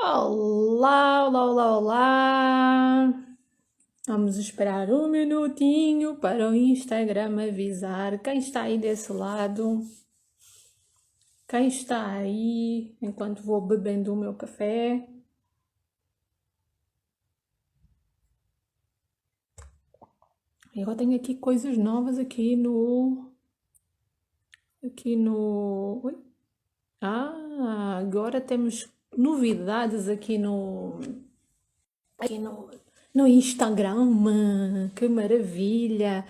Olá, olá, olá, olá. Vamos esperar um minutinho para o Instagram avisar quem está aí desse lado. Quem está aí enquanto vou bebendo o meu café. E agora tenho aqui coisas novas aqui no. Oi? Agora temos novidades aqui no Instagram. Que maravilha!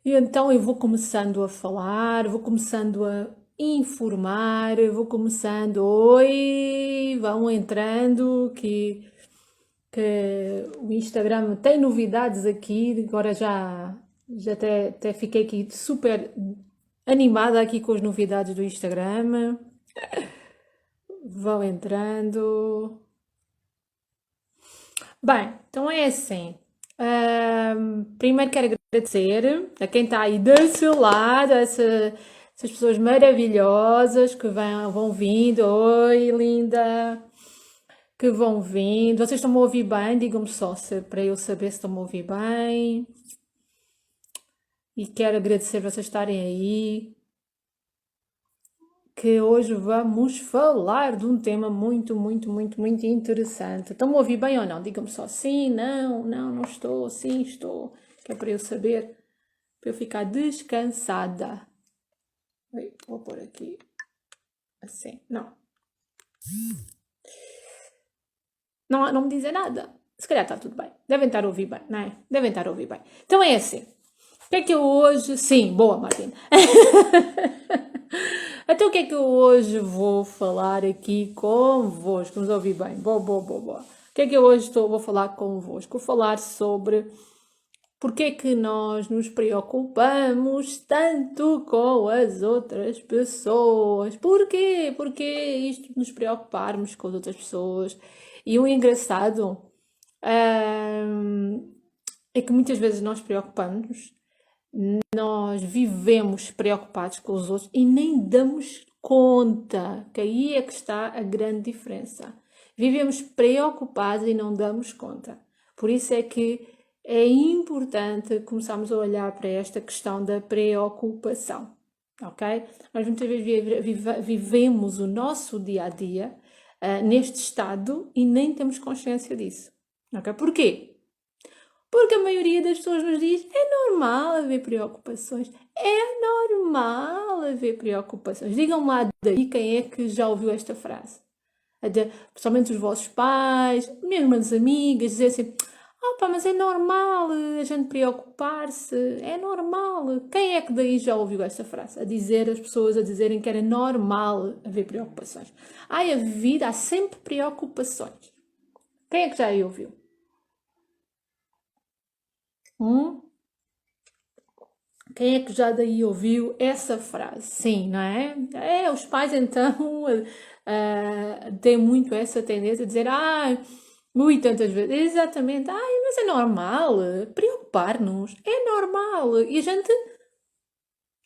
E então eu vou começando a falar, vou começando a informar, vou começando, oi, vão entrando, que o Instagram tem novidades aqui, agora já até fiquei aqui super animada aqui com as novidades do Instagram. Vão entrando. Bem, então é assim. Primeiro quero agradecer a quem está aí desse lado, essas pessoas maravilhosas que vão vindo. Oi, linda! Que vão vindo. Vocês estão-me a ouvir bem? Digam-me só para eu saber se estão-me a ouvir bem. E quero agradecer vocês estarem aí. Que hoje vamos falar de um tema muito, muito, muito, muito interessante. Estão-me a ouvir bem ou não? Digam-me só sim, não estou, sim, estou. Que é para eu saber, para eu ficar descansada. Vou pôr aqui assim, não. Não me dizem nada. Se calhar está tudo bem. Devem estar a ouvir bem, não é? Devem estar a ouvir bem. Então é assim. O que é que eu hoje... Sim, boa, Martina. Então o que é que eu hoje vou falar aqui convosco? Vamos ouvir bem. Boa, boa, boa, boa. O que é que eu hoje vou falar convosco? Vou falar sobre porque é que nós nos preocupamos tanto com as outras pessoas. Porquê? Porquê isto de nos preocuparmos com as outras pessoas? E o engraçado, é que muitas vezes nós preocupamos, nós vivemos preocupados com os outros e nem damos conta, que aí é que está a grande diferença. Vivemos preocupados e não damos conta. Por isso é que é importante começarmos a olhar para esta questão da preocupação, ok? Nós muitas vezes vivemos o nosso dia a dia neste estado e nem temos consciência disso, ok? Porquê? Porque a maioria das pessoas nos diz é normal haver preocupações. É normal haver preocupações. Digam-me lá daí quem é que já ouviu esta frase. Principalmente os vossos pais, mesmo as amigas, dizer assim: pá, mas é normal a gente preocupar-se. É normal. Quem é que daí já ouviu esta frase? As pessoas a dizerem que era normal haver preocupações. Ai, a vida há sempre preocupações. Quem é que já aí ouviu? Hum? Quem é que já daí ouviu essa frase? Sim, não é? Os pais então têm muito essa tendência a dizer, ui, tantas vezes, exatamente, mas é normal, preocupar-nos, é normal. E a gente,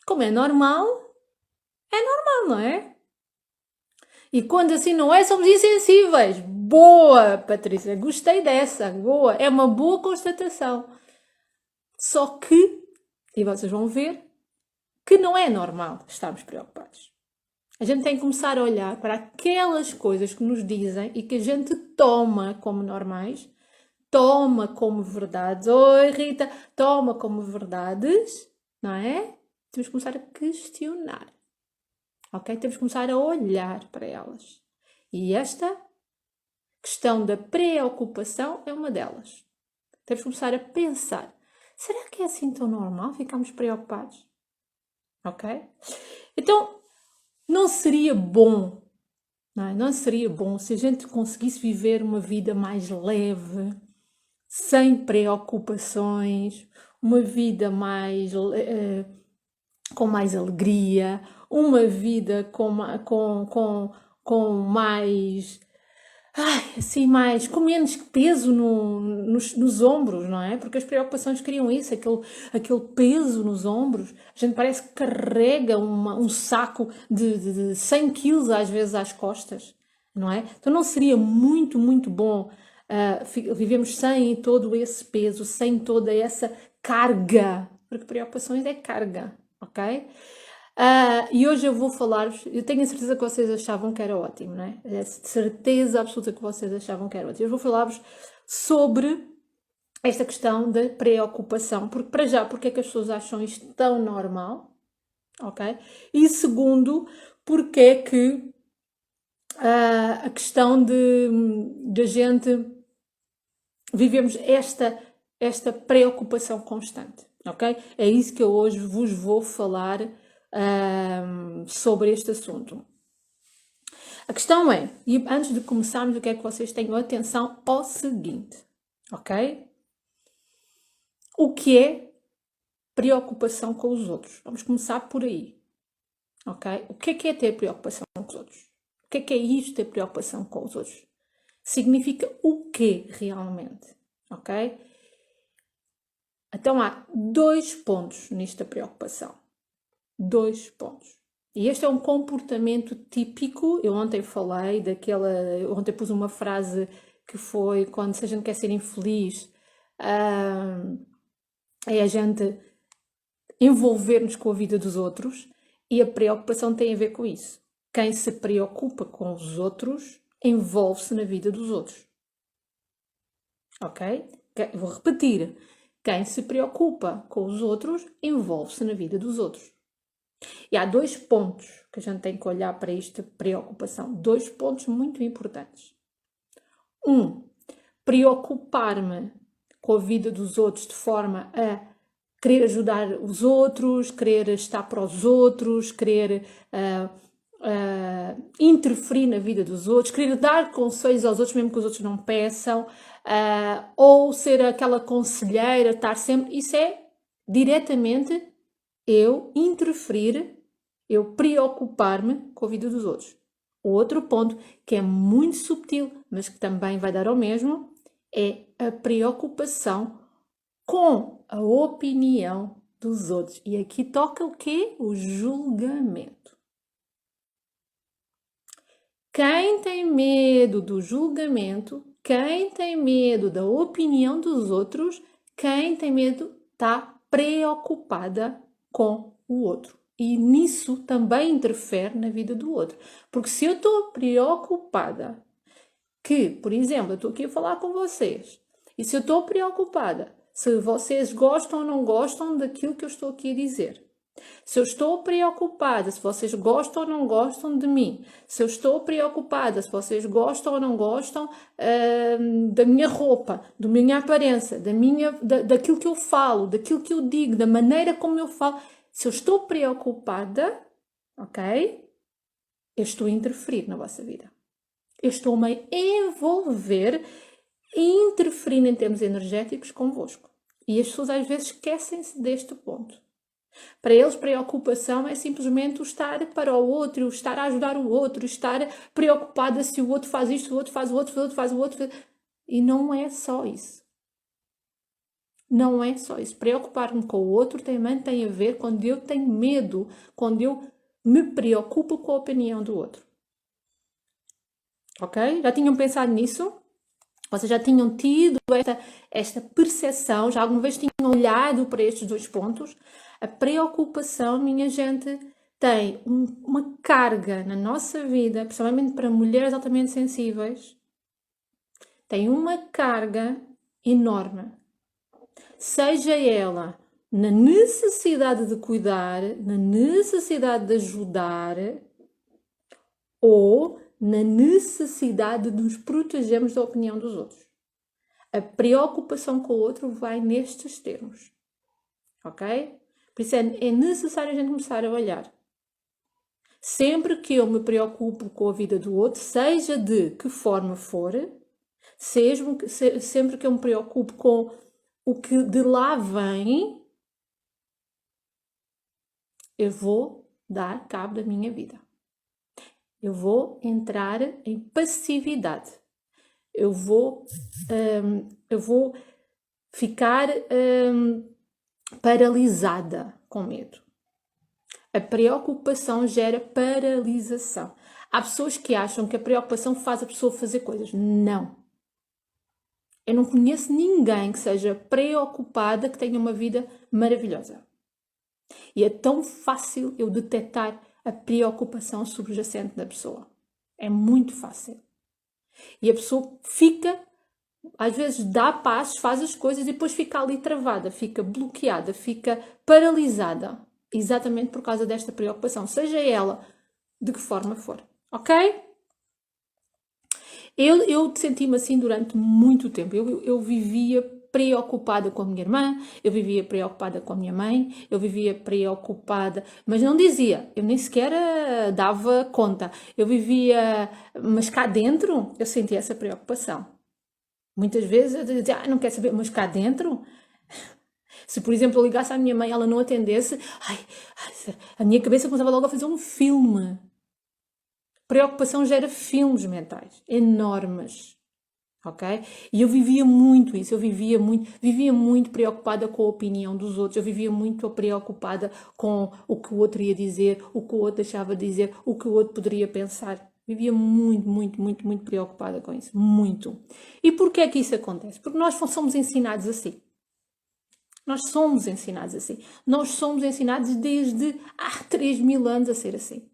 como é normal, não é? E quando assim não é, somos insensíveis. Boa, Patrícia, gostei dessa, boa, é uma boa constatação. Só que, e vocês vão ver, que não é normal estarmos preocupados. A gente tem que começar a olhar para aquelas coisas que nos dizem e que a gente toma como normais, toma como verdades. Oi, Rita, toma como verdades, não é? Temos que começar a questionar, ok? Temos que começar a olhar para elas. E esta questão da preocupação é uma delas. Temos que começar a pensar: será que é assim tão normal ficarmos preocupados? Ok? Então, não seria bom, não é? Não seria bom se a gente conseguisse viver uma vida mais leve, sem preocupações, uma vida com mais alegria, uma vida com mais assim, com menos peso nos ombros, não é? Porque as preocupações criam isso, aquele peso nos ombros. A gente parece que carrega um saco de 100 quilos às vezes às costas. não é? Então não seria muito, muito bom vivemos sem todo esse peso, sem toda essa carga, porque preocupações é carga, ok? E hoje eu vou falar-vos, eu tenho a certeza que vocês achavam que era ótimo, não é? É certeza absoluta que vocês achavam que era ótimo. Eu vou falar-vos sobre esta questão da preocupação, porque para já, porque é que as pessoas acham isto tão normal, ok? E segundo, porque é que a questão de a gente vivemos esta preocupação constante, ok? É isso que eu hoje vos vou falar sobre este assunto. A questão é, e antes de começarmos, eu quero que vocês tenham atenção ao seguinte, ok? O que é preocupação com os outros? Vamos começar por aí, ok? O que é ter preocupação com os outros? O que é isto ter preocupação com os outros? Significa o quê realmente, ok? Então há 2 pontos nesta preocupação. 2 pontos. E este é um comportamento típico. Eu ontem falei daquela. Ontem pus uma frase que foi: quando se a gente quer ser infeliz, é a gente envolver-nos com a vida dos outros. E a preocupação tem a ver com isso. Quem se preocupa com os outros envolve-se na vida dos outros. Ok? Vou repetir. Quem se preocupa com os outros envolve-se na vida dos outros. E há 2 pontos que a gente tem que olhar para esta preocupação. 2 pontos muito importantes. Preocupar-me com a vida dos outros de forma a querer ajudar os outros, querer estar para os outros, querer interferir na vida dos outros, querer dar conselhos aos outros, mesmo que os outros não peçam, ou ser aquela conselheira, estar sempre. Isso é diretamente eu interferir, eu preocupar-me com a vida dos outros. O outro ponto, que é muito subtil, mas que também vai dar ao mesmo, é a preocupação com a opinião dos outros. E aqui toca o quê? O julgamento. Quem tem medo do julgamento, quem tem medo da opinião dos outros, quem tem medo está preocupada com o outro. E nisso também interfere na vida do outro. Porque se eu estou preocupada que, por exemplo, eu estou aqui a falar com vocês, e se eu estou preocupada se vocês gostam ou não gostam daquilo que eu estou aqui a dizer, se eu estou preocupada se vocês gostam ou não gostam de mim, se eu estou preocupada se vocês gostam ou não gostam da minha roupa, da minha aparência, daquilo que eu falo, daquilo que eu digo, da maneira como eu falo, se eu estou preocupada, ok? Eu estou a interferir na vossa vida. Eu estou-me a envolver e interferir em termos energéticos convosco. E as pessoas às vezes esquecem-se deste ponto. Para eles, preocupação é simplesmente o estar para o outro, o estar a ajudar o outro, estar preocupada se o outro faz isto, o outro faz o outro, o outro faz o outro. E não é só isso. Não é só isso. Preocupar-me com o outro também tem a ver quando eu tenho medo, quando eu me preocupo com a opinião do outro. Ok? Já tinham pensado nisso? Vocês já tinham tido esta percepção? Já alguma vez tinham olhado para estes 2 pontos? A preocupação, minha gente, tem uma carga na nossa vida, principalmente para mulheres altamente sensíveis, tem uma carga enorme. Seja ela na necessidade de cuidar, na necessidade de ajudar, ou na necessidade de nos protegermos da opinião dos outros. A preocupação com o outro vai nestes termos. Ok? Por isso é necessário a gente começar a olhar. Sempre que eu me preocupo com a vida do outro, seja de que forma for, sempre que eu me preocupo com o que de lá vem, eu vou dar cabo da minha vida. Eu vou entrar em passividade. Eu vou ficar paralisada com medo. A preocupação gera paralisação. Há pessoas que acham que a preocupação faz a pessoa fazer coisas. Não. Eu não conheço ninguém que seja preocupada que tenha uma vida maravilhosa. E é tão fácil eu detectar a preocupação subjacente da pessoa. É muito fácil. E a pessoa fica, às vezes dá passos, faz as coisas e depois fica ali travada, fica bloqueada, fica paralisada. Exatamente por causa desta preocupação, seja ela de que forma for. Ok? Eu senti-me assim durante muito tempo. Eu vivia preocupada com a minha irmã, eu vivia preocupada com a minha mãe, eu vivia preocupada, mas não dizia, eu nem sequer dava conta. Eu vivia, mas cá dentro eu sentia essa preocupação. Muitas vezes eu dizia, não quer saber, mas cá dentro, se por exemplo eu ligasse à minha mãe e ela não atendesse, a minha cabeça começava logo a fazer um filme. Preocupação gera filmes mentais enormes, ok? E eu vivia muito isso, eu vivia muito preocupada com a opinião dos outros, eu vivia muito preocupada com o que o outro ia dizer, o que o outro deixava de dizer, o que o outro poderia pensar. Vivia muito preocupada com isso, muito. E porquê é que isso acontece? Porque nós somos ensinados assim. Nós somos ensinados assim. Nós somos ensinados desde há 3.000 anos a ser assim.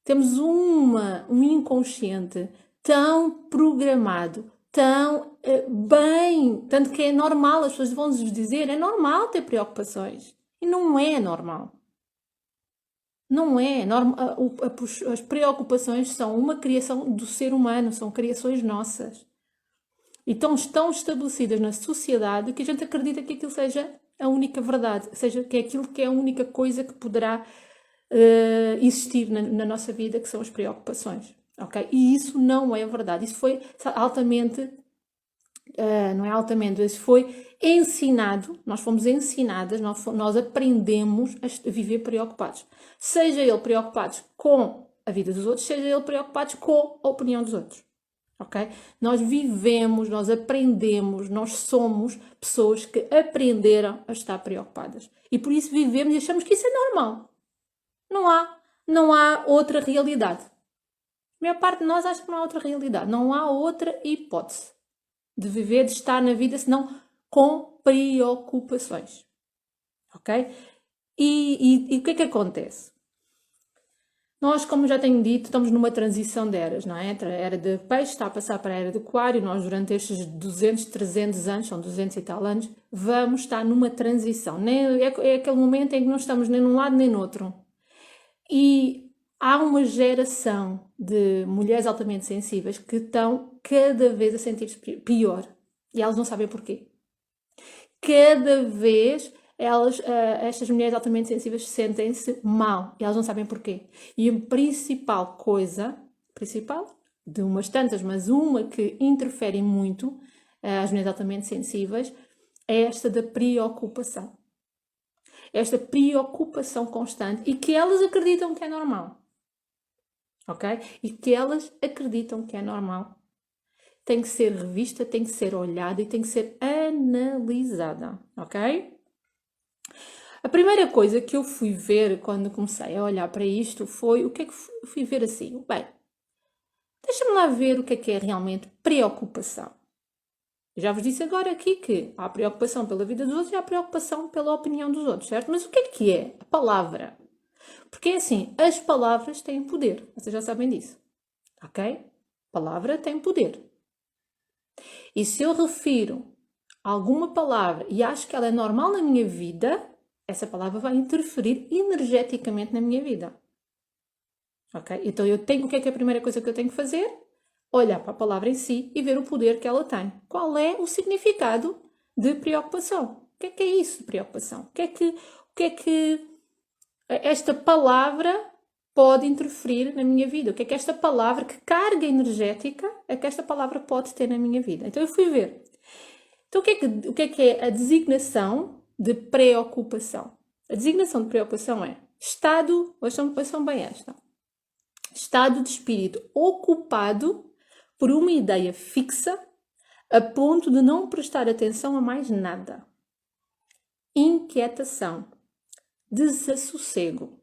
Temos um inconsciente tão programado, tão bem, tanto que é normal, as pessoas vão-nos dizer, é normal ter preocupações. E não é normal. Não é. As preocupações são uma criação do ser humano, são criações nossas. E estão estabelecidas na sociedade que a gente acredita que aquilo seja a única verdade, seja que é aquilo que é a única coisa que poderá existir na nossa vida, que são as preocupações. Okay? E isso não é verdade. Isso foi altamente, não é altamente, isso foi ensinado, nós fomos ensinadas, nós aprendemos a viver preocupados. Seja ele preocupados com a vida dos outros, seja ele preocupados com a opinião dos outros. Okay? Nós vivemos, nós aprendemos, nós somos pessoas que aprenderam a estar preocupadas. E por isso vivemos e achamos que isso é normal. Não há outra realidade. A maior parte de nós acha que não há outra realidade. Não há outra hipótese de viver, de estar na vida, senão com preocupações. Ok? E o que é que acontece? Nós, como já tenho dito, estamos numa transição de eras, não é? A era de peixe está a passar para a era de aquário. Nós, durante estes 200, 300 anos, são 200 e tal anos, vamos estar numa transição. É aquele momento em que não estamos nem num lado nem no outro. E há uma geração de mulheres altamente sensíveis que estão cada vez a sentir-se pior. E elas não sabem porquê. Cada vez estas mulheres altamente sensíveis sentem-se mal. E elas não sabem porquê. E a principal coisa, de umas tantas, mas uma que interfere muito as mulheres altamente sensíveis, é esta da preocupação. Esta preocupação constante e que elas acreditam que é normal. Ok? E que elas acreditam que é normal. Tem que ser revista, tem que ser olhada e tem que ser analisada. Ok? A primeira coisa que eu fui ver quando comecei a olhar para isto foi o que é que fui ver assim? Bem, deixa-me lá ver o que é realmente preocupação. Eu já vos disse agora aqui que há preocupação pela vida dos outros e há preocupação pela opinião dos outros, certo? Mas o que é a palavra? Porque é assim, as palavras têm poder. Vocês já sabem disso. Ok? Palavra tem poder. E se eu refiro a alguma palavra e acho que ela é normal na minha vida, essa palavra vai interferir energeticamente na minha vida. Ok? Então o que é a primeira coisa que eu tenho que fazer? Olhar para a palavra em si e ver o poder que ela tem. Qual é o significado de preocupação? O que é isso de preocupação? O que é que esta palavra pode interferir na minha vida? O que é esta palavra, que carga energética é que esta palavra pode ter na minha vida? Então eu fui ver. Então o que é a designação de preocupação? A designação de preocupação é estado, ouçam bem esta, estado de espírito ocupado por uma ideia fixa a ponto de não prestar atenção a mais nada. Inquietação, desassossego,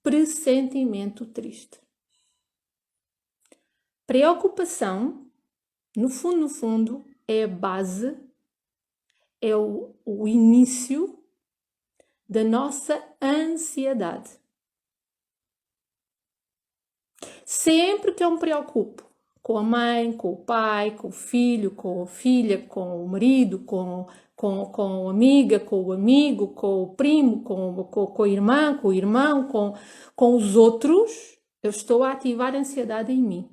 pressentimento triste. Preocupação, no fundo, é a base, é o início da nossa ansiedade. Sempre que eu me preocupo com a mãe, com o pai, com o filho, com a filha, com o marido, com a amiga, com o amigo, com o primo, com a irmã, com o irmão, com os outros, eu estou a ativar a ansiedade em mim.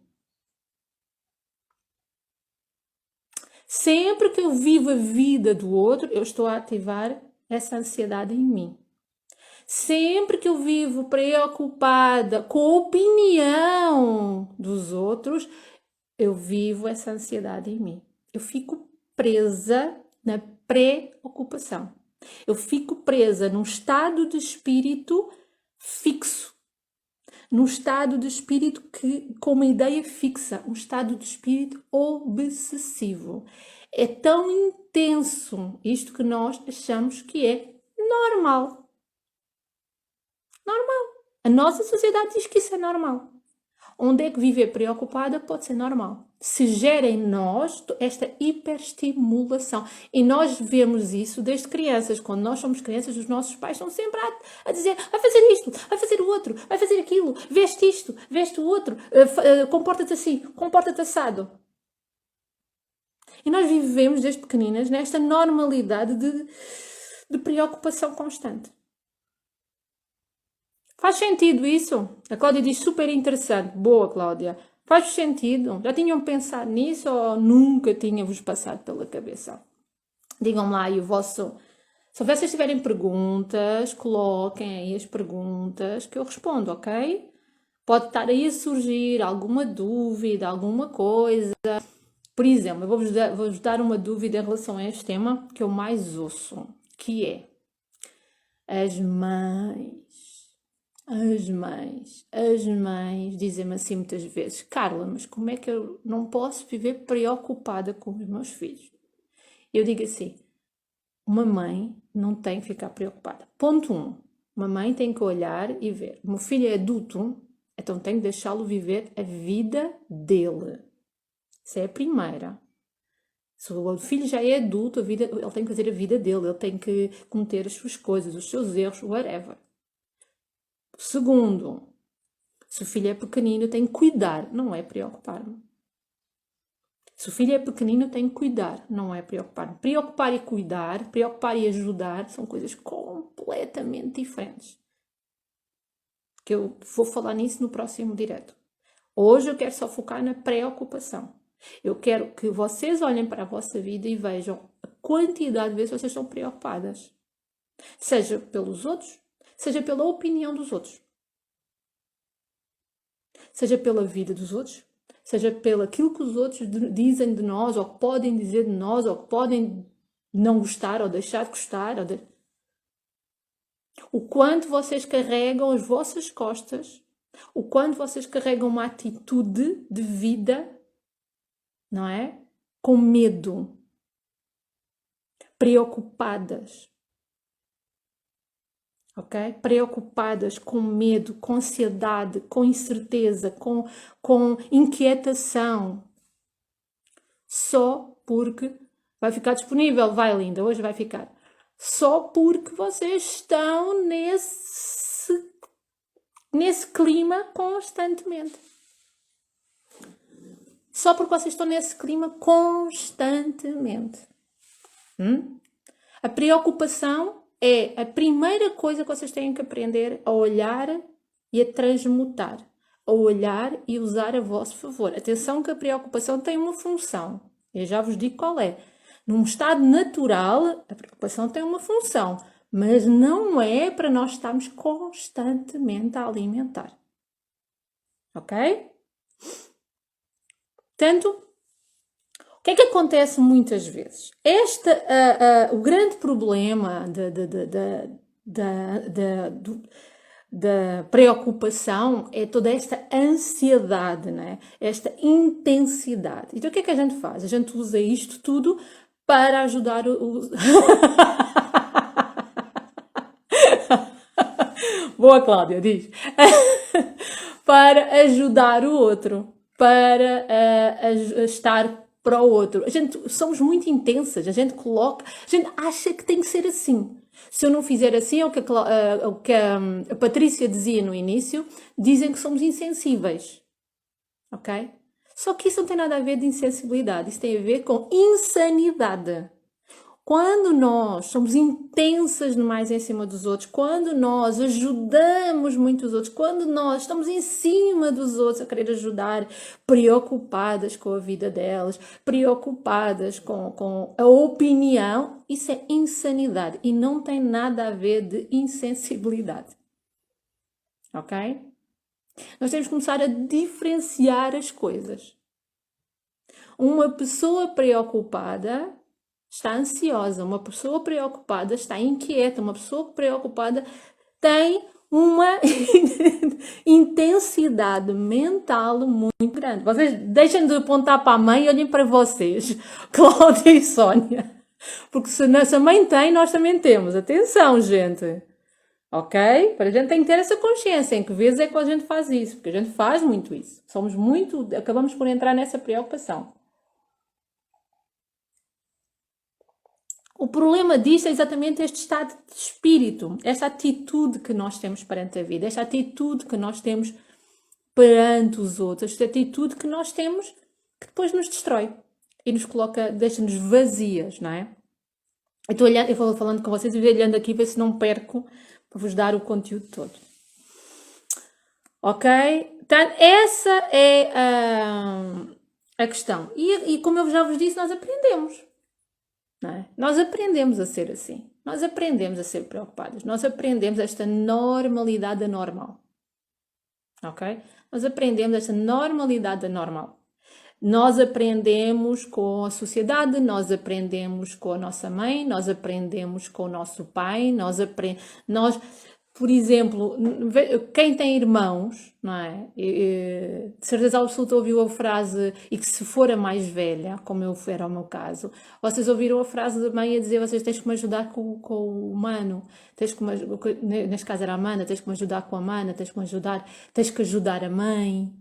Sempre que eu vivo a vida do outro, eu estou a ativar essa ansiedade em mim. Sempre que eu vivo preocupada com a opinião dos outros, eu vivo essa ansiedade em mim. Eu fico presa na preocupação. Eu fico presa num estado de espírito fixo. Num estado de espírito com uma ideia fixa. Um estado de espírito obsessivo. É tão intenso isto que nós achamos que é normal. Normal. A nossa sociedade diz que isso é normal. Onde é que viver preocupada pode ser normal. Se gera em nós esta hiperestimulação. E nós vemos isso desde crianças. Quando nós somos crianças, os nossos pais estão sempre a dizer: vai fazer isto, vai fazer o outro, vai fazer aquilo, veste isto, veste o outro, comporta-te assim, comporta-te assado. E nós vivemos desde pequeninas nesta normalidade de preocupação constante. Faz sentido isso? A Cláudia diz super interessante. Boa, Cláudia. Faz sentido? Já tinham pensado nisso ou nunca tinha-vos passado pela cabeça? Digam lá aí o vosso... Se vocês tiverem perguntas, coloquem aí as perguntas que eu respondo, ok? Pode estar aí a surgir alguma dúvida, alguma coisa. Por exemplo, eu vou-vos dar uma dúvida em relação a este tema que eu mais ouço, que é as mães dizem-me assim muitas vezes: Carla, mas como é que eu não posso viver preocupada com os meus filhos? Eu digo assim: uma mãe não tem que ficar preocupada. Ponto 1. Uma mãe tem que olhar e ver. O meu filho é adulto, então tenho que deixá-lo viver a vida dele. Essa é a primeira. Se o filho já é adulto, ele tem que fazer a vida dele, ele tem que cometer as suas coisas, os seus erros, whatever. Segundo, se o filho é pequenino, tem que cuidar, não é preocupar-me. Se o filho é pequenino, tem que cuidar, não é preocupar-me. Preocupar e cuidar, preocupar e ajudar, são coisas completamente diferentes. Que eu vou falar nisso no próximo direto. Hoje eu quero só focar na preocupação. Eu quero que vocês olhem para a vossa vida e vejam a quantidade de vezes vocês estão preocupadas. Seja pelos outros, seja pela opinião dos outros. Seja pela vida dos outros, seja pelo aquilo que os outros dizem de nós, ou que podem dizer de nós, ou que podem não gostar, ou deixar de gostar. O quanto vocês carregam as vossas costas, o quanto vocês carregam uma atitude de vida, não é? Com medo, preocupadas. Ok? Preocupadas, com medo, com ansiedade, com incerteza, com inquietação. Só porque vai ficar disponível, vai linda, hoje vai ficar. Só porque vocês estão nesse clima constantemente. Só porque vocês estão nesse clima constantemente. A preocupação é a primeira coisa que vocês têm que aprender a olhar e a transmutar. A olhar e usar a vosso favor. Atenção que a preocupação tem uma função. Eu já vos digo qual é. Num estado natural, a preocupação tem uma função. Mas não é para nós estarmos constantemente a alimentar. Ok? Portanto, o que é que acontece muitas vezes? O grande problema da preocupação é toda esta ansiedade, né? Esta intensidade. Então o que é que a gente faz? A gente usa isto tudo para ajudar o... Boa, Cláudia, diz. Para ajudar o outro. para a estar para o outro. A gente somos muito intensas, a gente acha que tem que ser assim. Se eu não fizer assim, é o que a Patrícia dizia no início, dizem que somos insensíveis, ok? Só que isso não tem nada a ver de insensibilidade, isso tem a ver com insanidade. Quando nós somos intensas demais em cima dos outros, quando nós ajudamos muito os outros, quando nós estamos em cima dos outros a querer ajudar, preocupadas com a vida delas, preocupadas com a opinião, isso é insanidade e não tem nada a ver de insensibilidade. Ok? Nós temos que começar a diferenciar as coisas. Uma pessoa preocupada está ansiosa, uma pessoa preocupada está inquieta, uma pessoa preocupada tem uma intensidade mental muito grande. Vocês deixem de apontar para a mãe e olhem para vocês, Cláudia e Sónia. Porque se a mãe tem, nós também temos. Atenção, gente. Ok? Para a gente tem que ter essa consciência em que vezes é que a gente faz isso. Porque a gente faz muito isso. Acabamos por entrar nessa preocupação. O problema disto é exatamente este estado de espírito, esta atitude que nós temos perante a vida, esta atitude que nós temos perante os outros, esta atitude que nós temos que depois nos destrói e nos coloca, deixa-nos vazias, não é? Eu vou falando com vocês e olhando aqui, ver se não perco para vos dar o conteúdo todo. Ok? Então, essa é a questão. E como eu já vos disse, nós aprendemos. Não é? Nós aprendemos a ser assim. Nós aprendemos a ser preocupadas. Nós aprendemos esta normalidade anormal. Ok? Nós aprendemos esta normalidade anormal. Nós aprendemos com a sociedade, nós aprendemos com a nossa mãe, nós aprendemos com o nosso pai, por exemplo, quem tem irmãos, não é? De certeza absoluta ouviu a frase, e que se for a mais velha, como era o meu caso, vocês ouviram a frase da mãe a dizer: vocês tens que me ajudar com o mano, neste caso era a mana, tens que me ajudar com a mana, tens que ajudar a mãe.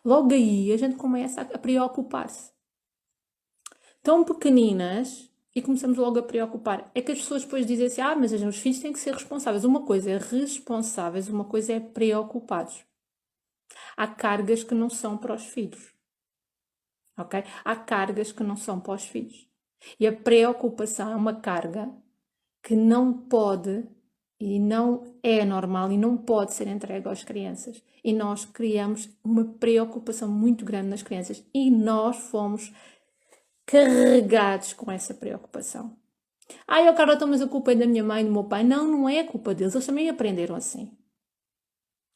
Logo aí a gente começa a preocupar-se. Tão pequeninas e começamos logo a preocupar. É que as pessoas depois dizem assim: mas os filhos têm que ser responsáveis. Uma coisa é responsáveis, uma coisa é preocupados. Há cargas que não são para os filhos. Ok? Há cargas que não são para os filhos. E a preocupação é uma carga que não pode e não é normal e não pode ser entregue às crianças. E nós criamos uma preocupação muito grande nas crianças e nós fomos carregados com essa preocupação. Carla, então, mas a culpa é da minha mãe e do meu pai. Não, não é a culpa deles, eles também aprenderam assim.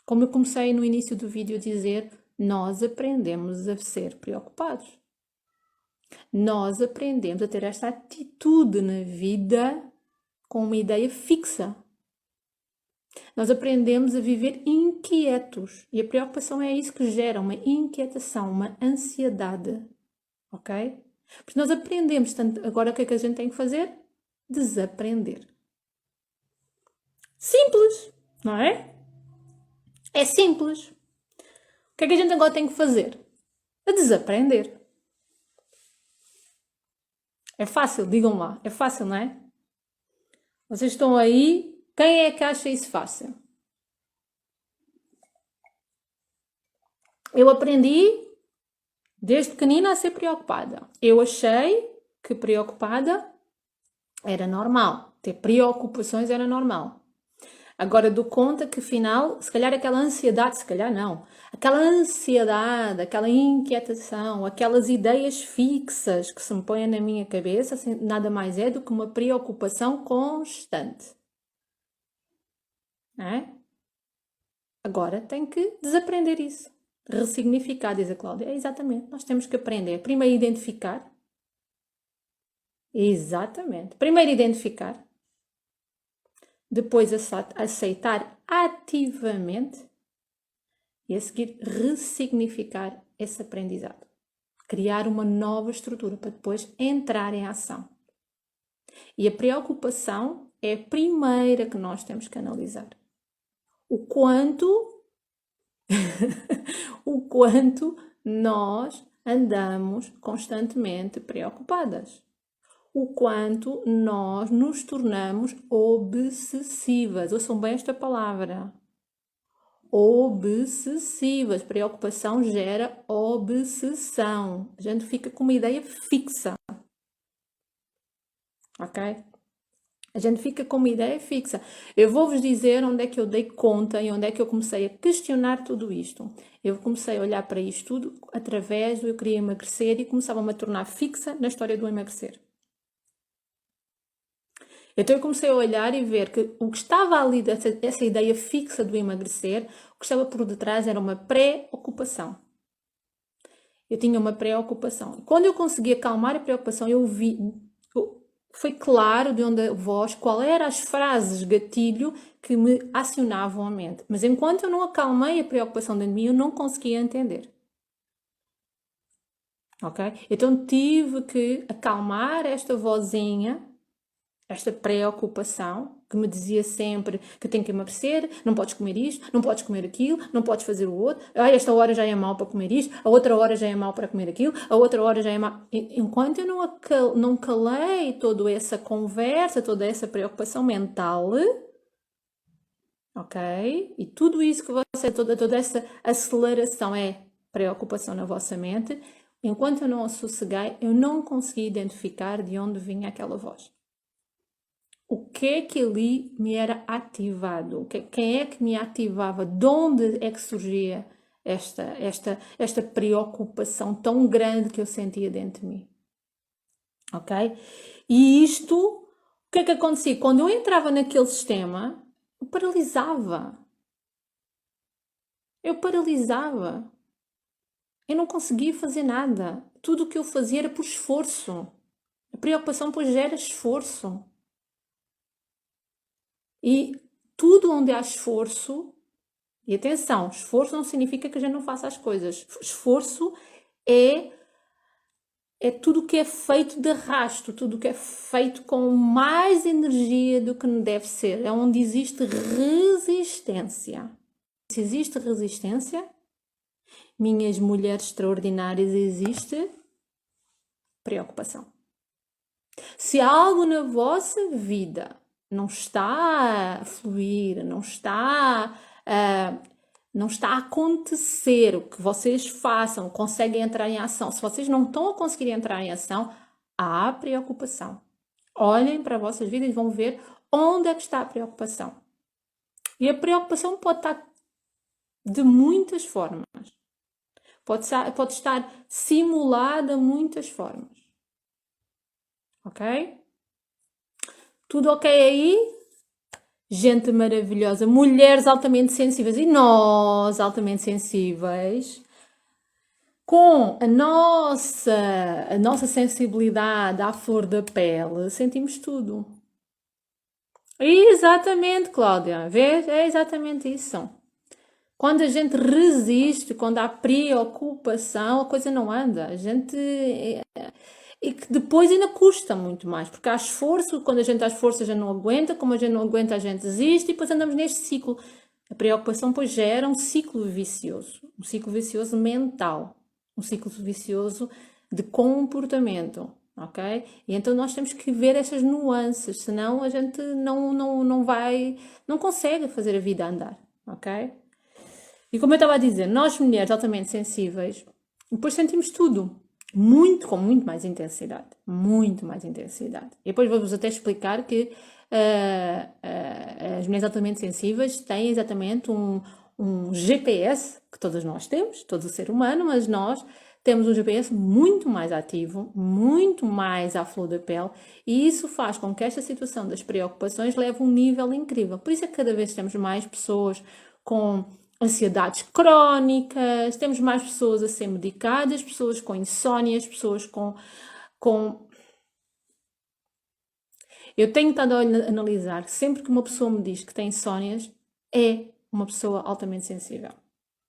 Como eu comecei no início do vídeo a dizer, nós aprendemos a ser preocupados. Nós aprendemos a ter esta atitude na vida com uma ideia fixa. Nós aprendemos a viver inquietos. E a preocupação é isso que gera uma inquietação, uma ansiedade. Ok? Porque nós aprendemos, agora o que é que a gente tem que fazer? Desaprender. Simples, não é? É simples. O que é que a gente agora tem que fazer? Desaprender. É fácil, digam lá. É fácil, não é? Vocês estão aí. Quem é que acha isso fácil? Eu aprendi desde pequenina a ser preocupada. Eu achei que preocupada era normal. Ter preocupações era normal. Agora dou conta que afinal, se calhar aquela ansiedade, se calhar não. Aquela ansiedade, aquela inquietação, aquelas ideias fixas que se me põem na minha cabeça, nada mais é do que uma preocupação constante. É? Agora tem que desaprender isso. Ressignificar, diz a Cláudia. É exatamente. Nós temos que aprender. Primeiro identificar. Exatamente. Primeiro identificar. Depois aceitar ativamente. E a seguir ressignificar esse aprendizado. Criar uma nova estrutura para depois entrar em ação. E a preocupação é a primeira que nós temos que analisar. O quanto o quanto nós andamos constantemente preocupadas. O quanto nós nos tornamos obsessivas. Ouçam bem esta palavra. Obsessivas. Preocupação gera obsessão. A gente fica com uma ideia fixa. Ok? A gente fica com uma ideia fixa. Eu vou-vos dizer onde é que eu dei conta e onde é que eu comecei a questionar tudo isto. Eu comecei a olhar para isto tudo através do eu queria emagrecer e começava-me a tornar fixa na história do emagrecer. Então eu comecei a olhar e ver que o que estava ali, essa ideia fixa do emagrecer, o que estava por detrás era uma preocupação. Eu tinha uma preocupação. Quando eu consegui acalmar a preocupação, eu vi, foi claro de onde a voz, qual eram as frases gatilho que me acionavam a mente. Mas enquanto eu não acalmei a preocupação dentro de mim, eu não conseguia entender. Ok? Então tive que acalmar esta vozinha, esta preocupação, que me dizia sempre que tenho que emagrecer, não podes comer isto, não podes comer aquilo, não podes fazer o outro, esta hora já é mau para comer isto, a outra hora já é mau para comer aquilo, a outra hora já é mau. Enquanto eu não calei toda essa conversa, toda essa preocupação mental, ok? E tudo isso que toda essa aceleração é preocupação na vossa mente, enquanto eu não a sosseguei, eu não consegui identificar de onde vinha aquela voz. O que é que ali me era ativado? Quem é que me ativava? De onde é que surgia esta preocupação tão grande que eu sentia dentro de mim? Ok? E isto, o que é que acontecia? Quando eu entrava naquele sistema, eu paralisava. Eu não conseguia fazer nada. Tudo o que eu fazia era por esforço. A preocupação, pois, gera esforço. E tudo onde há esforço, e atenção, esforço não significa que a gente não faça as coisas. Esforço é tudo o que é feito de arrasto, tudo o que é feito com mais energia do que deve ser. É onde existe resistência. Se existe resistência, minhas mulheres extraordinárias, existe preocupação. Se algo na vossa vida não está a fluir, não está a acontecer o que vocês façam, conseguem entrar em ação. Se vocês não estão a conseguir entrar em ação, há preocupação. Olhem para as vossas vidas e vão ver onde é que está a preocupação. E a preocupação pode estar de muitas formas. Pode estar simulada de muitas formas. Ok? Tudo ok aí? Gente maravilhosa, mulheres altamente sensíveis e nós altamente sensíveis, com a nossa sensibilidade à flor da pele, sentimos tudo. Exatamente, Cláudia, vês? É exatamente isso. Quando a gente resiste, quando há preocupação, a coisa não anda. A gente e que depois ainda custa muito mais, porque há esforço, quando a gente há esforço a gente não aguenta, como a gente não aguenta a gente desiste e depois andamos neste ciclo. A preocupação depois gera um ciclo vicioso mental, um ciclo vicioso de comportamento, ok? E então nós temos que ver essas nuances, senão a gente não consegue fazer a vida andar, ok? E como eu estava a dizer, nós mulheres altamente sensíveis, depois sentimos tudo com muito mais intensidade. Muito mais intensidade. E depois vou-vos até explicar que as mulheres altamente sensíveis têm exatamente um GPS, que todas nós temos, todo o ser humano, mas nós temos um GPS muito mais ativo, muito mais à flor da pele, e isso faz com que esta situação das preocupações leve a um nível incrível. Por isso é que cada vez temos mais pessoas com ansiedades crónicas, temos mais pessoas a ser medicadas, pessoas com insónias, pessoas com... Eu tenho estado a analisar que sempre que uma pessoa me diz que tem insónias, é uma pessoa altamente sensível.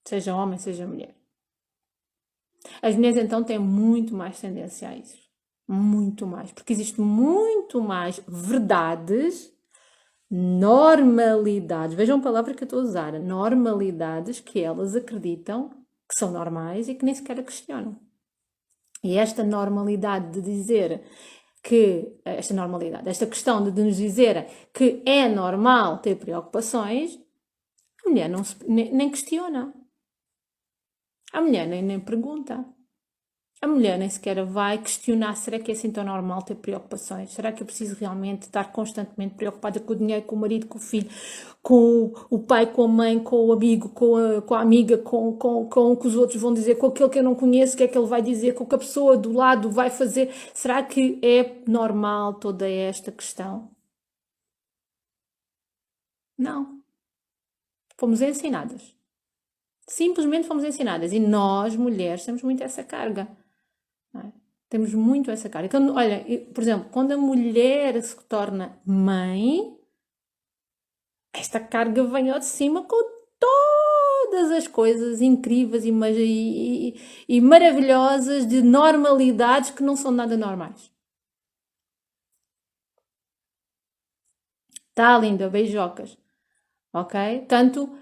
Seja homem, seja mulher. As mulheres então têm muito mais tendência a isso. Muito mais. Porque existe muito mais verdades normalidades, vejam a palavra que eu estou a usar, normalidades que elas acreditam que são normais e que nem sequer a questionam. E esta normalidade de dizer que, esta questão de nos dizer que é normal ter preocupações, a mulher nem questiona. A mulher nem pergunta. A mulher nem sequer vai questionar: será que é assim tão normal ter preocupações? Será que eu preciso realmente estar constantemente preocupada com o dinheiro, com o marido, com o filho, com o pai, com a mãe, com o amigo, com a amiga, com o que os outros vão dizer, com aquele que eu não conheço, o que é que ele vai dizer, com o que a pessoa do lado vai fazer? Será que é normal toda esta questão? Não. Fomos ensinadas. Simplesmente fomos ensinadas. E nós, mulheres, temos muito essa carga. Não é? Temos muito essa carga. Então, olha, por exemplo, quando a mulher se torna mãe, esta carga vem ao de cima com todas as coisas incríveis e maravilhosas de normalidades que não são nada normais. Tá, linda, beijocas. Ok? Tanto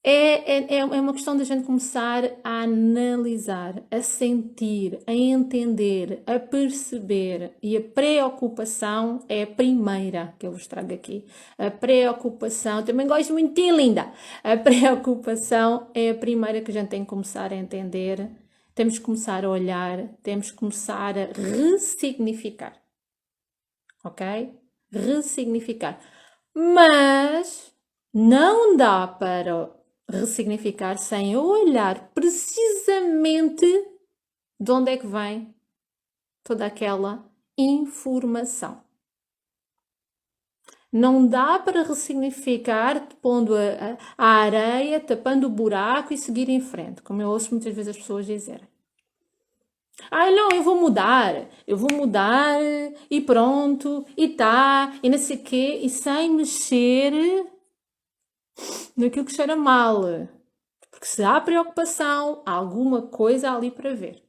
é uma questão da gente começar a analisar, a sentir, a entender, a perceber. E a preocupação é a primeira que eu vos trago aqui. A preocupação, também gosto muito de ti, linda. A preocupação é a primeira que a gente tem que começar a entender. Temos que começar a olhar, temos que começar a ressignificar. Ok? Ressignificar. Mas não dá para ressignificar sem olhar precisamente de onde é que vem toda aquela informação. Não dá para ressignificar pondo a areia, tapando o buraco e seguir em frente, como eu ouço muitas vezes as pessoas dizerem. Não, eu vou mudar e pronto, e tá, e não sei o quê, e sem mexer naquilo que cheira mal. Porque se há preocupação, há alguma coisa ali para ver.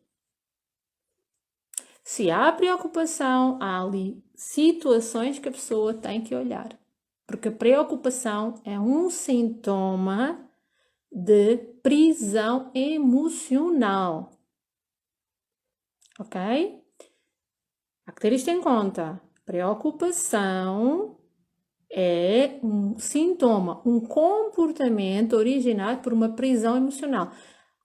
Se há preocupação, há ali situações que a pessoa tem que olhar. Porque a preocupação é um sintoma de prisão emocional. Ok? Há que ter isto em conta. Preocupação é um sintoma, um comportamento originado por uma prisão emocional.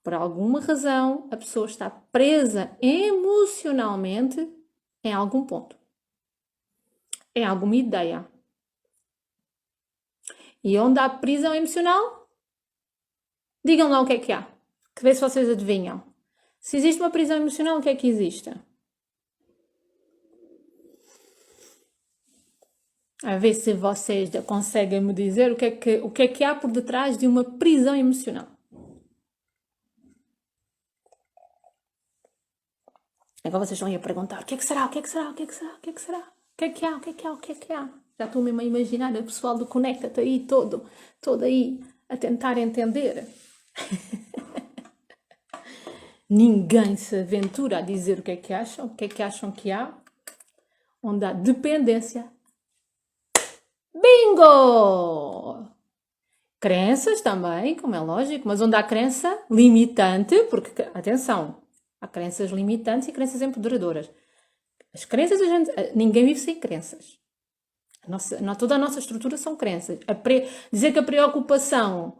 Por alguma razão, a pessoa está presa emocionalmente em algum ponto, em alguma ideia. E onde há prisão emocional, digam lá o que é que há. Que vê se vocês adivinham. Se existe uma prisão emocional, o que é que existe? A ver se vocês conseguem me dizer o que é que há por detrás de uma prisão emocional. Agora vocês estão aí a perguntar: o que é que será? O que é que será? O que é que será? O que é que será? O que é que há? O que é que há? O que é que há? Já estou mesmo a imaginar o pessoal do Conecta-te aí todo aí a tentar entender. Ninguém se aventura a dizer o que é que acham que há, onde há dependência. Bingo! Crenças também, como é lógico, mas onde há crença limitante, porque, atenção, há crenças limitantes e crenças empoderadoras. As crenças, ninguém vive sem crenças. Toda a nossa estrutura são crenças. Dizer que a preocupação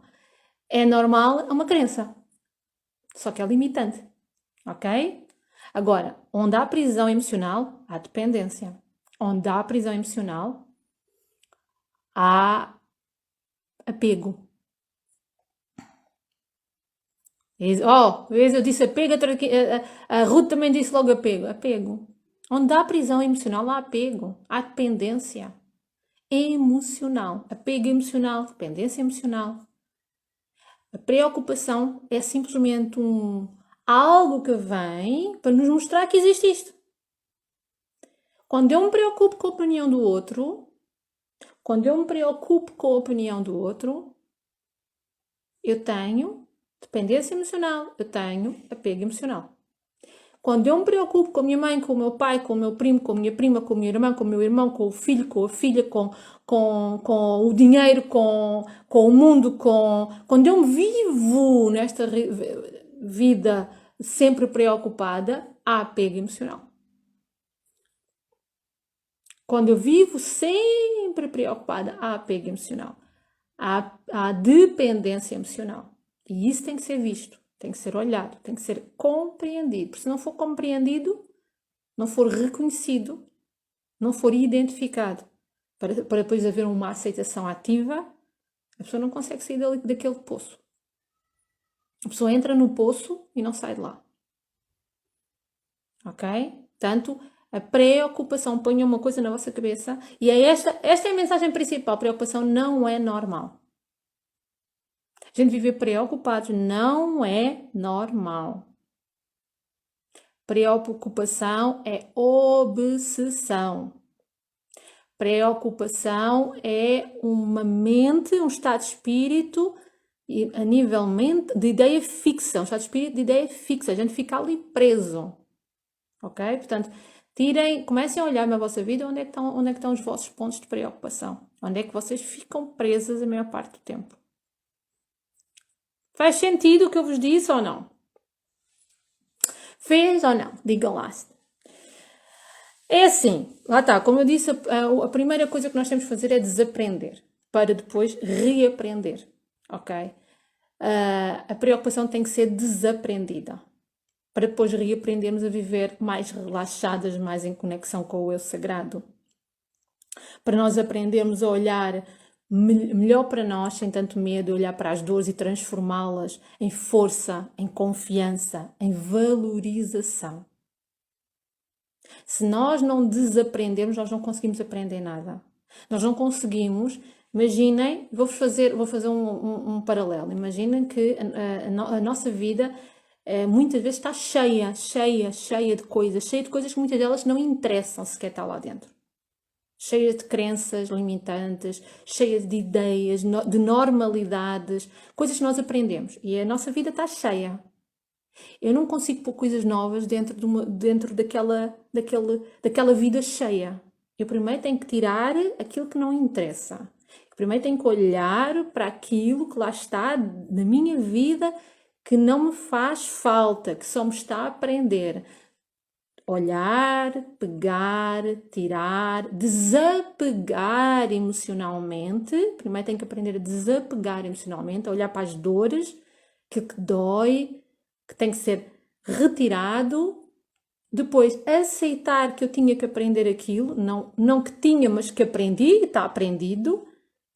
é normal é uma crença. Só que é limitante. Ok? Agora, onde há prisão emocional, há dependência. Onde há prisão emocional, há apego. Eu disse apego, a Ruth também disse logo apego. Apego. Onde há prisão emocional, há apego. Há dependência emocional. Apego emocional, dependência emocional. A preocupação é simplesmente algo que vem para nos mostrar que existe isto. Quando eu me preocupo com a opinião do outro, eu tenho dependência emocional, eu tenho apego emocional. Quando eu me preocupo com a minha mãe, com o meu pai, com o meu primo, com a minha prima, com a minha irmã, com o meu irmão, com o filho, com a filha, com o dinheiro, com o mundo, quando eu me vivo nesta vida sempre preocupada, há apego emocional. Quando eu vivo sempre preocupada, há apego emocional. Há dependência emocional. E isso tem que ser visto, tem que ser olhado, tem que ser compreendido. Porque se não for compreendido, não for reconhecido, não for identificado, para depois haver uma aceitação ativa, a pessoa não consegue sair daquele poço. A pessoa entra no poço e não sai de lá. Ok? Portanto, a preocupação, ponha uma coisa na vossa cabeça, e é esta é a mensagem principal: preocupação não é normal. A gente viver preocupados não é normal. Preocupação é obsessão. Preocupação é uma mente, um estado de espírito a nível mente, de ideia fixa, um estado de espírito de ideia fixa. A gente fica ali preso. Ok? Portanto, comecem a olhar na vossa vida onde é que estão os vossos pontos de preocupação. Onde é que vocês ficam presas a maior parte do tempo. Faz sentido o que eu vos disse ou não? Fez ou não? Digam lá. É assim, lá está, como eu disse, a primeira coisa que nós temos que fazer é desaprender, para depois reaprender, ok? A preocupação tem que ser desaprendida, para depois reaprendermos a viver mais relaxadas, mais em conexão com o eu sagrado. Para nós aprendermos a olhar melhor para nós, sem tanto medo, olhar para as dores e transformá-las em força, em confiança, em valorização. Se nós não desaprendermos, nós não conseguimos aprender nada. Nós não conseguimos. Imaginem, vou fazer um paralelo. Imaginem que a nossa vida muitas vezes está cheia de coisas que muitas delas não interessam sequer estar lá dentro. Cheia de crenças limitantes, cheia de ideias, de normalidades, coisas que nós aprendemos. E a nossa vida está cheia. Eu não consigo pôr coisas novas dentro daquela vida cheia. Eu primeiro tenho que tirar aquilo que não interessa. Primeiro tenho que olhar para aquilo que lá está na minha vida que não me faz falta, que só me está a aprender. Olhar, pegar, tirar, desapegar emocionalmente. Primeiro tenho que aprender a desapegar emocionalmente, a olhar para as dores, aquilo que dói, que tem que ser retirado, depois aceitar que eu tinha que aprender aquilo, não que tinha, mas que aprendi, está aprendido,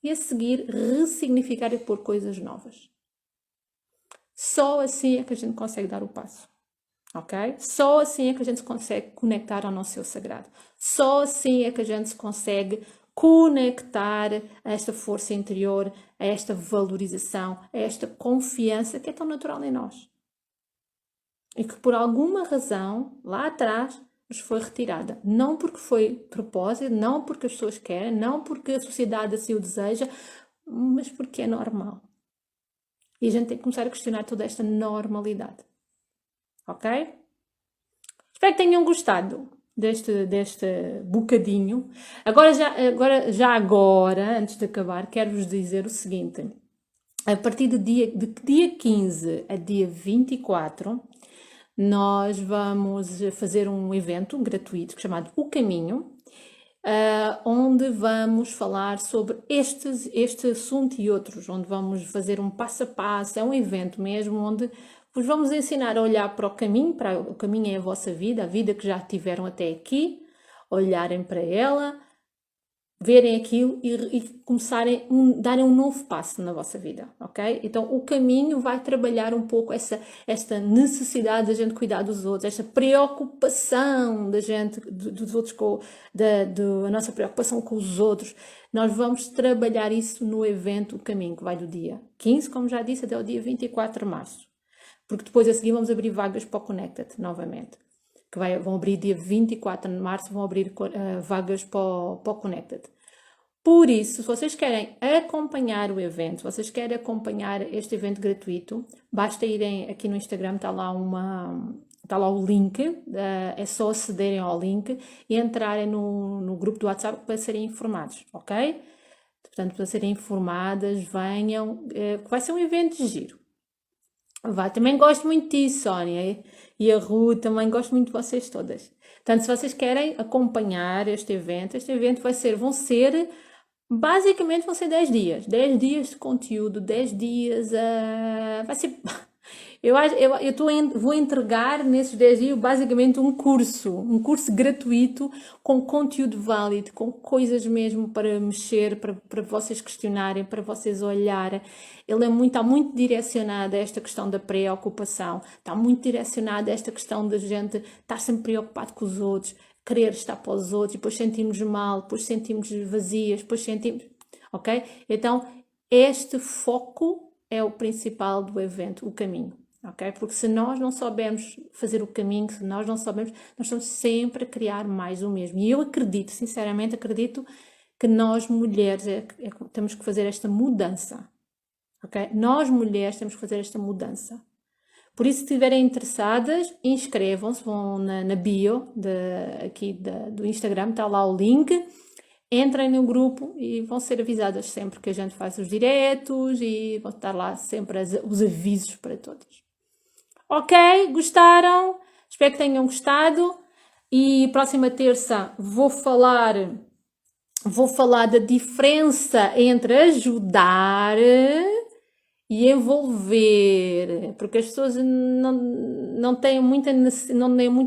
e a seguir ressignificar e pôr coisas novas. Só assim é que a gente consegue dar o passo, ok? Só assim é que a gente consegue conectar ao nosso eu sagrado. Só assim é que a gente se consegue conectar a esta força interior, a esta valorização, a esta confiança que é tão natural em nós. E que por alguma razão, lá atrás, nos foi retirada. Não porque foi propósito, não porque as pessoas querem, não porque a sociedade assim o deseja, mas porque é normal. E a gente tem que começar a questionar toda esta normalidade. Ok? Espero que tenham gostado deste bocadinho. Agora, antes de acabar, quero-vos dizer o seguinte. A partir de dia 15 a dia 24, nós vamos fazer um evento gratuito chamado O Caminho, onde vamos falar sobre este assunto e outros, onde vamos fazer um passo a passo, é um evento mesmo, onde vos vamos ensinar a olhar para o caminho é a vossa vida, a vida que já tiveram até aqui, olharem para ela, verem aquilo e começarem darem um novo passo na vossa vida, ok? Então o caminho vai trabalhar um pouco esta necessidade da gente cuidar dos outros, esta preocupação da gente, dos outros, a nossa preocupação com os outros. Nós vamos trabalhar isso no evento O Caminho, que vai do dia 15, como já disse, até o dia 24 de março. Porque depois a seguir vamos abrir vagas para o Connected novamente. Vão abrir dia 24 de março, vão abrir vagas para o Connected. Por isso, se vocês querem acompanhar o evento, se vocês querem acompanhar este evento gratuito, basta irem aqui no Instagram, está lá está lá o link, é só acederem ao link e entrarem no grupo do WhatsApp para serem informados, ok? Portanto, para serem informadas, venham, que vai ser um evento de giro. Também gosto muito disso, Sónia, e a Ruth, também gosto muito de vocês todas. Portanto, se vocês querem acompanhar este evento basicamente vão ser 10 dias. 10 dias de conteúdo, 10 dias, vai ser... Vou entregar nesses 10 dias basicamente um curso gratuito com conteúdo válido, com coisas mesmo para mexer, para vocês questionarem, para vocês olharem. Ele está muito direcionado a esta questão da preocupação, está muito direcionado a esta questão da gente estar sempre preocupado com os outros, querer estar para os outros, e depois sentimos mal, depois sentimos vazias, depois sentimos... Ok? Então, este foco é o principal do evento, o caminho. Ok? Porque se nós não soubermos fazer o caminho, se nós não soubermos, nós estamos sempre a criar mais o mesmo. E eu acredito, sinceramente, que nós mulheres temos que fazer esta mudança. Ok? Nós mulheres temos que fazer esta mudança. Por isso, se estiverem interessadas, inscrevam-se, vão na bio do Instagram, está lá o link. Entrem no grupo e vão ser avisadas sempre que a gente faz os diretos e vão estar lá sempre os avisos para todas. Ok? Gostaram? Espero que tenham gostado. E próxima terça vou falar da diferença entre ajudar e envolver, porque as pessoas não têm muito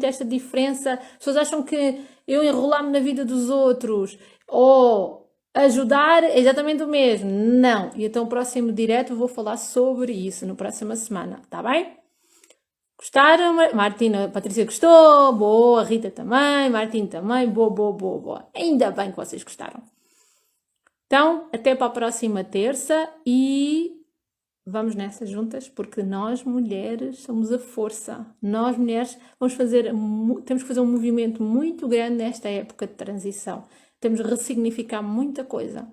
esta diferença. As pessoas acham que eu enrolar-me na vida dos outros ou ajudar é exatamente o mesmo. Não. E então, o próximo direto vou falar sobre isso na próxima semana, tá bem? Gostaram? Martina, Patrícia gostou? Boa. Rita também. Martim também. Boa. Ainda bem que vocês gostaram. Então, até para a próxima terça e vamos nessas juntas, porque nós mulheres somos a força. Nós mulheres temos que fazer um movimento muito grande nesta época de transição. Temos de ressignificar muita coisa.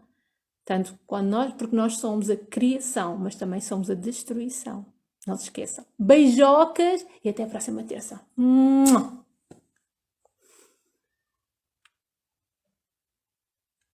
Tanto porque nós somos a criação, mas também somos a destruição. Não se esqueçam. Beijocas e até a próxima terça.